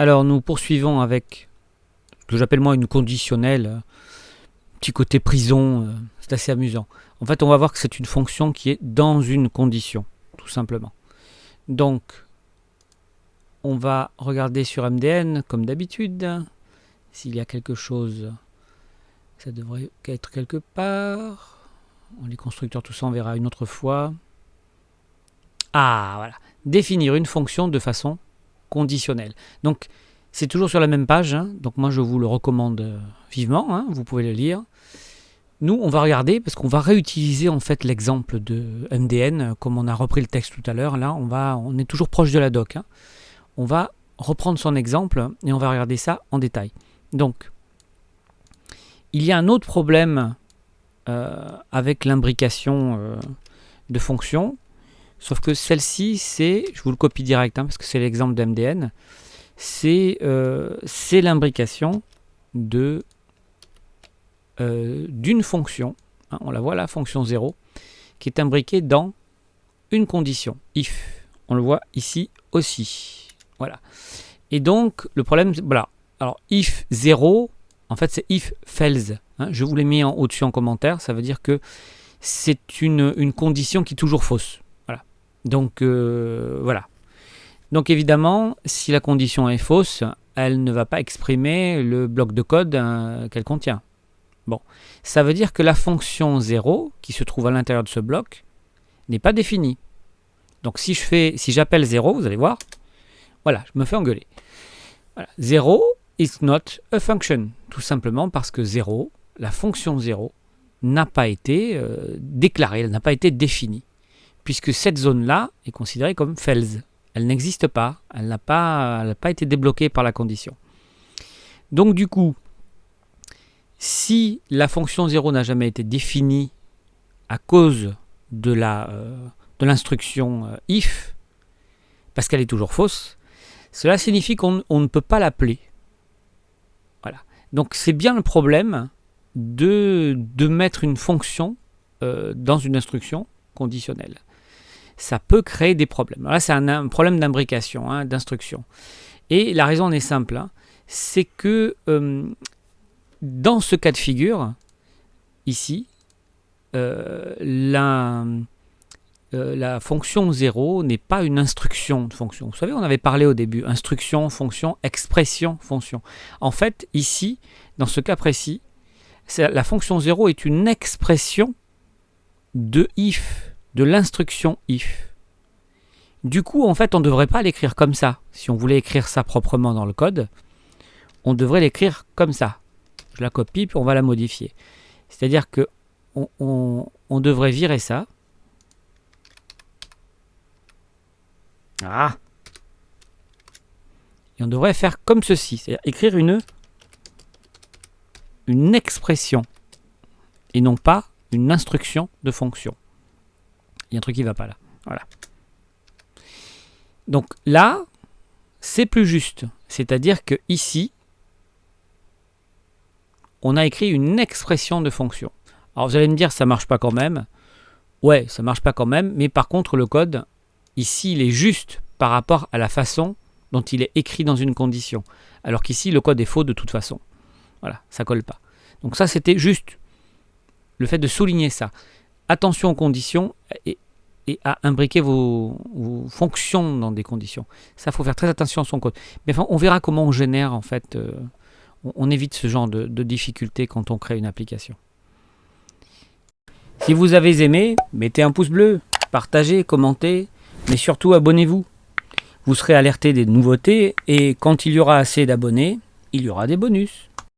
Alors nous poursuivons avec ce que j'appelle moi une conditionnelle, petit côté prison, c'est assez amusant. En fait on va voir que c'est une fonction qui est dans une condition, tout simplement. Donc on va regarder sur MDN comme d'habitude, s'il y a quelque chose, ça devrait être quelque part. Les constructeurs, tout ça on verra une autre fois. Ah voilà, définir une fonction de façon conditionnelle. Donc c'est toujours sur la même page, hein. Donc moi je vous le recommande vivement, hein. Vous pouvez le lire. Nous on va regarder parce qu'on va réutiliser en fait l'exemple de MDN comme on a repris le texte tout à l'heure. Là on est toujours proche de la doc, hein. On va reprendre son exemple et on va regarder ça en détail. Donc il y a un autre problème avec l'imbrication de fonctions. Sauf que celle-ci, je vous le copie direct, hein, parce que c'est l'exemple de MDN, c'est l'imbrication d'une fonction, hein, on la voit là, fonction 0, qui est imbriquée dans une condition, if. On le voit ici aussi. Voilà. Et donc, le problème, voilà. Alors, if 0, en fait, c'est if fails. Hein, je vous l'ai mis au-dessus en commentaire, ça veut dire que c'est une condition qui est toujours fausse. Donc voilà. Donc évidemment, si la condition est fausse, elle ne va pas exprimer le bloc de code qu'elle contient. Bon, ça veut dire que la fonction 0 qui se trouve à l'intérieur de ce bloc n'est pas définie. Donc si j'appelle 0, vous allez voir, voilà, je me fais engueuler. Voilà. 0 is not a function, tout simplement parce que 0, la fonction 0, n'a pas été déclarée, elle n'a pas été définie. Puisque cette zone-là est considérée comme fails. Elle n'existe pas, elle n'a pas été débloquée par la condition. Donc du coup, si la fonction 0 n'a jamais été définie à cause de l'instruction if, parce qu'elle est toujours fausse, cela signifie qu'on ne peut pas l'appeler. Voilà. Donc c'est bien le problème de mettre une fonction dans une instruction conditionnelle. Ça peut créer des problèmes. Alors là, c'est un problème d'imbrication, hein, d'instruction. Et la raison en est simple, hein, c'est que dans ce cas de figure, ici, la fonction 0 n'est pas une instruction de fonction. Vous savez, on avait parlé au début, instruction, fonction, expression, fonction. En fait, ici, dans ce cas précis, la fonction 0 est une expression de if, de l'instruction if. Du coup, en fait, on ne devrait pas l'écrire comme ça. Si on voulait écrire ça proprement dans le code, on devrait l'écrire comme ça. Je la copie, puis on va la modifier. C'est-à-dire que on devrait virer ça. Ah. Et on devrait faire comme ceci. C'est-à-dire écrire une expression et non pas une instruction de fonction. Il y a un truc qui ne va pas là. Voilà. Donc là, c'est plus juste. C'est-à-dire que ici, on a écrit une expression de fonction. Alors vous allez me dire, ça ne marche pas quand même. Ouais, ça ne marche pas quand même. Mais par contre, le code, ici, il est juste par rapport à la façon dont il est écrit dans une condition. Alors qu'ici, le code est faux de toute façon. Voilà, ça ne colle pas. Donc ça, c'était juste le fait de souligner ça. Attention aux conditions et à imbriquer vos fonctions dans des conditions. Ça, il faut faire très attention à son code. Mais enfin, on verra comment on génère, en fait, on évite ce genre de difficultés quand on crée une application. Si vous avez aimé, mettez un pouce bleu, partagez, commentez, mais surtout abonnez-vous. Vous serez alerté des nouveautés et quand il y aura assez d'abonnés, il y aura des bonus.